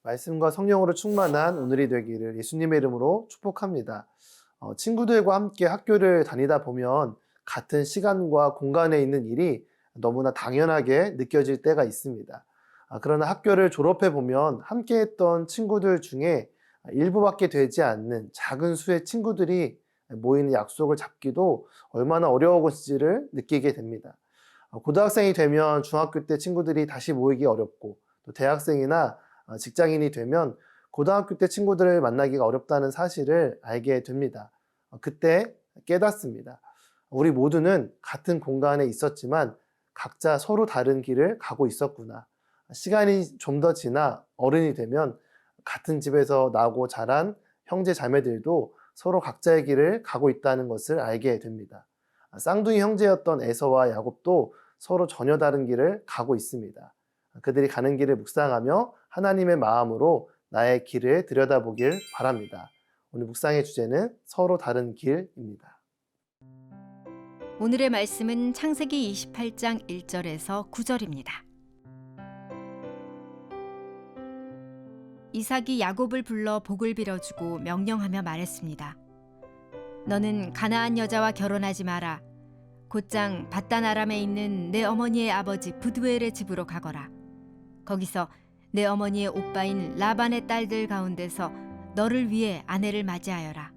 말씀과 성령으로 충만한 오늘이 되기를 예수님의 이름으로 축복합니다. 친구들과 함께 학교를 다니다 보면 같은 시간과 공간에 있는 일이 너무나 당연하게 느껴질 때가 있습니다. 그러나 학교를 졸업해 보면 함께 했던 친구들 중에 일부밖에 되지 않는 작은 수의 친구들이 모이는 약속을 잡기도 얼마나 어려운 것인지를 느끼게 됩니다. 고등학생이 되면 중학교 때 친구들이 다시 모이기 어렵고, 또 대학생이나 직장인이 되면 고등학교 때 친구들을 만나기가 어렵다는 사실을 알게 됩니다. 그때 깨닫습니다. 우리 모두는 같은 공간에 있었지만 각자 서로 다른 길을 가고 있었구나. 시간이 좀 더 지나 어른이 되면 같은 집에서 나고 자란 형제 자매들도 서로 각자의 길을 가고 있다는 것을 알게 됩니다. 쌍둥이 형제였던 에서와 야곱도 서로 전혀 다른 길을 가고 있습니다. 그들이 가는 길을 묵상하며 하나님의 마음으로 나의 길을 들여다보길 바랍니다. 오늘 묵상의 주제는 서로 다른 길입니다. 오늘의 말씀은 창세기 28장 1절에서 9절입니다. 이삭이 야곱을 불러 복을 빌어주고 명령하며 말했습니다. 너는 가나안 여자와 결혼하지 마라. 곧장 밧단 아람에 있는 내 어머니의 아버지 부두엘의 집으로 가거라. 거기서 내 어머니의 오빠인 라반의 딸들 가운데서 너를 위해 아내를 맞이하여라.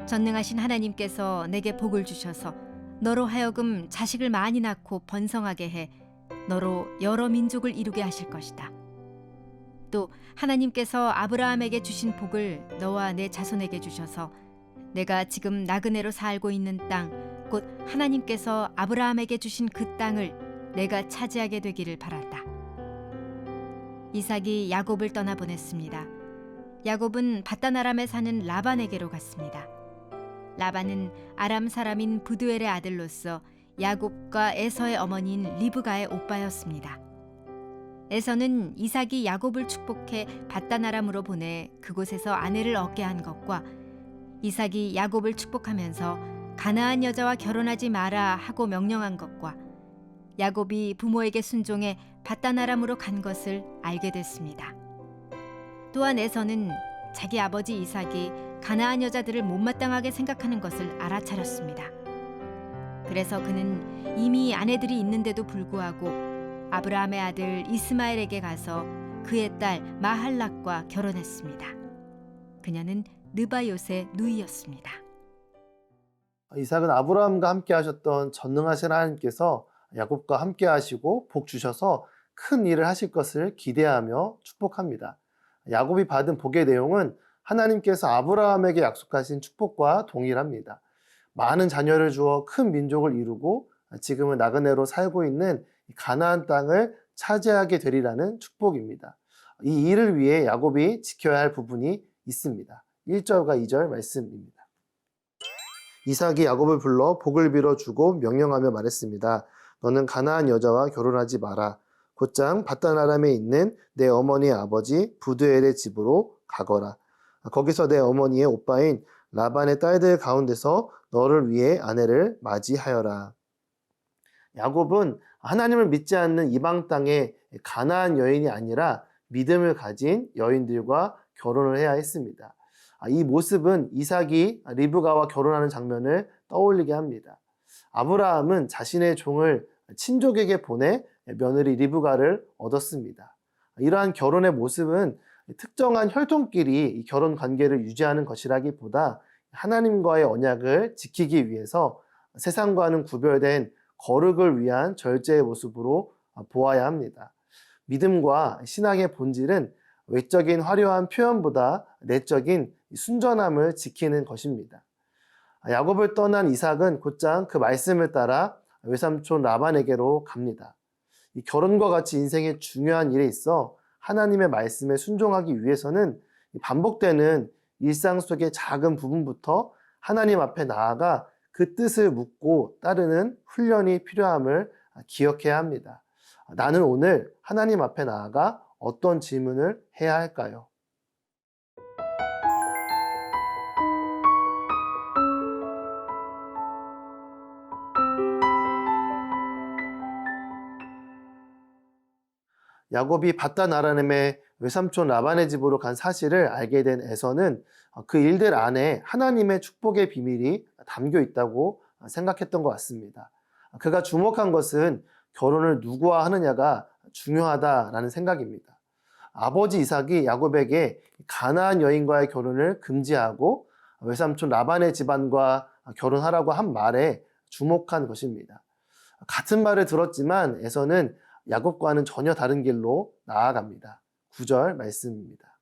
전능하신 하나님께서 내게 복을 주셔서 너로 하여금 자식을 많이 낳고 번성하게 해 너로 여러 민족을 이루게 하실 것이다. 또 하나님께서 아브라함에게 주신 복을 너와 내 자손에게 주셔서 내가 지금 나그네로 살고 있는 땅, 곧 하나님께서 아브라함에게 주신 그 땅을 내가 차지하게 되기를 바란다. 이삭이 야곱을 떠나보냈습니다. 야곱은 밧단 아람에 사는 라반에게로 갔습니다. 라반은 아람 사람인 부두엘의 아들로서 야곱과 에서의 어머니인 리브가의 오빠였습니다. 에서는 이삭이 야곱을 축복해 밧단 아람으로 보내 그곳에서 아내를 얻게 한 것과 이삭이 야곱을 축복하면서 가나안 여자와 결혼하지 마라 하고 명령한 것과 야곱이 부모에게 순종해 밧단 아람으로 간 것을 알게 됐습니다. 또한 에서는 자기 아버지 이삭이 가나안 여자들을 못마땅하게 생각하는 것을 알아차렸습니다. 그래서 그는 이미 아내들이 있는데도 불구하고 아브라함의 아들 이스마엘에게 가서 그의 딸 마할락과 결혼했습니다. 그녀는 느바요의 누이였습니다. 이삭은 아브라함과 함께 하셨던 전능하신 하나님께서 야곱과 함께 하시고 복 주셔서 큰 일을 하실 것을 기대하며 축복합니다. 야곱이 받은 복의 내용은 하나님께서 아브라함에게 약속하신 축복과 동일합니다. 많은 자녀를 주어 큰 민족을 이루고 지금은 나그네로 살고 있는 가나안 땅을 차지하게 되리라는 축복입니다. 이 일을 위해 야곱이 지켜야 할 부분이 있습니다. 1절과 2절 말씀입니다. 이삭이 야곱을 불러 복을 빌어주고 명령하며 말했습니다. 너는 가나안 여자와 결혼하지 마라. 곧장 밧단 아람에 있는 내 어머니의 아버지 부두엘의 집으로 가거라. 거기서 내 어머니의 오빠인 라반의 딸들 가운데서 너를 위해 아내를 맞이하여라. 야곱은 하나님을 믿지 않는 이방 땅의 가나안 여인이 아니라 믿음을 가진 여인들과 결혼을 해야 했습니다. 이 모습은 이삭이 리브가와 결혼하는 장면을 떠올리게 합니다. 아브라함은 자신의 종을 친족에게 보내 며느리 리브가를 얻었습니다. 이러한 결혼의 모습은 특정한 혈통끼리 결혼 관계를 유지하는 것이라기보다 하나님과의 언약을 지키기 위해서 세상과는 구별된 거룩을 위한 절제의 모습으로 보아야 합니다. 믿음과 신앙의 본질은 외적인 화려한 표현보다 내적인 순전함을 지키는 것입니다. 야곱을 떠난 이삭은 곧장 그 말씀을 따라 외삼촌 라반에게로 갑니다. 이 결혼과 같이 인생의 중요한 일에 있어 하나님의 말씀에 순종하기 위해서는 반복되는 일상 속의 작은 부분부터 하나님 앞에 나아가 그 뜻을 묻고 따르는 훈련이 필요함을 기억해야 합니다. 나는 오늘 하나님 앞에 나아가 어떤 질문을 해야 할까요? 야곱이 밧단 아람에 외삼촌 라반의 집으로 간 사실을 알게 된 에서는 그 일들 안에 하나님의 축복의 비밀이 담겨 있다고 생각했던 것 같습니다. 그가 주목한 것은 결혼을 누구와 하느냐가 중요하다라는 생각입니다. 아버지 이삭이 야곱에게 가나안 여인과의 결혼을 금지하고 외삼촌 라반의 집안과 결혼하라고 한 말에 주목한 것입니다. 같은 말을 들었지만 에서는 야곱과는 전혀 다른 길로 나아갑니다. 9절 말씀입니다.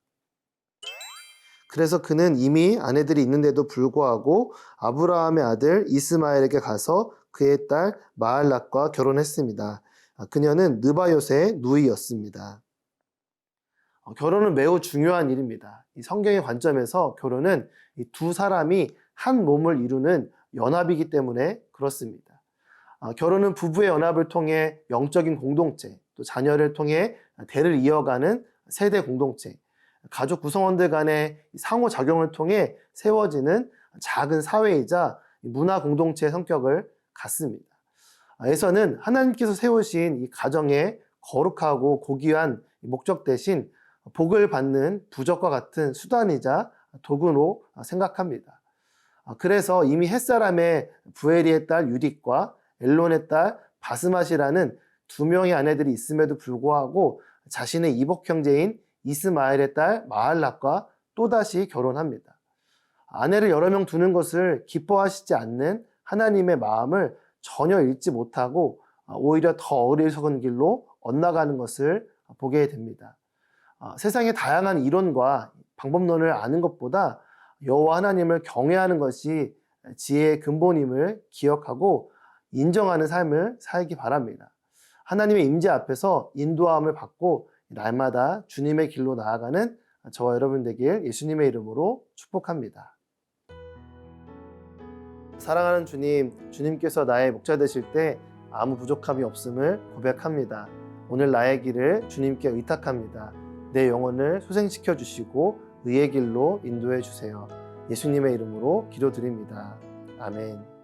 그래서 그는 이미 아내들이 있는데도 불구하고 아브라함의 아들 이스마엘에게 가서 그의 딸 마할락과 결혼했습니다. 그녀는 느바요스의 누이였습니다. 결혼은 매우 중요한 일입니다. 이 성경의 관점에서 결혼은 이 두 사람이 한 몸을 이루는 연합이기 때문에 그렇습니다. 결혼은 부부의 연합을 통해 영적인 공동체, 또 자녀를 통해 대를 이어가는 세대 공동체, 가족 구성원들 간의 상호작용을 통해 세워지는 작은 사회이자 문화 공동체의 성격을 갖습니다. 에서는 하나님께서 세우신 이 가정의 거룩하고 고귀한 목적 대신 복을 받는 부적과 같은 수단이자 도구로 생각합니다. 그래서 이미 햇사람의 부에리의 딸 유딕과 엘론의 딸 바스맛이라는 두 명의 아내들이 있음에도 불구하고 자신의 이복 형제인 이스마엘의 딸 마할락과 또다시 결혼합니다. 아내를 여러 명 두는 것을 기뻐하시지 않는 하나님의 마음을 전혀 읽지 못하고 오히려 더 어리석은 길로 엇나가는 것을 보게 됩니다. 세상의 다양한 이론과 방법론을 아는 것보다 여호와 하나님을 경외하는 것이 지혜의 근본임을 기억하고 인정하는 삶을 살기 바랍니다. 하나님의 임재 앞에서 인도함을 받고 날마다 주님의 길로 나아가는 저와 여러분 되길 예수님의 이름으로 축복합니다. 사랑하는 주님, 주님께서 나의 목자 되실 때 아무 부족함이 없음을 고백합니다. 오늘 나의 길을 주님께 의탁합니다. 내 영혼을 소생시켜 주시고 의의 길로 인도해 주세요. 예수님의 이름으로 기도드립니다. 아멘.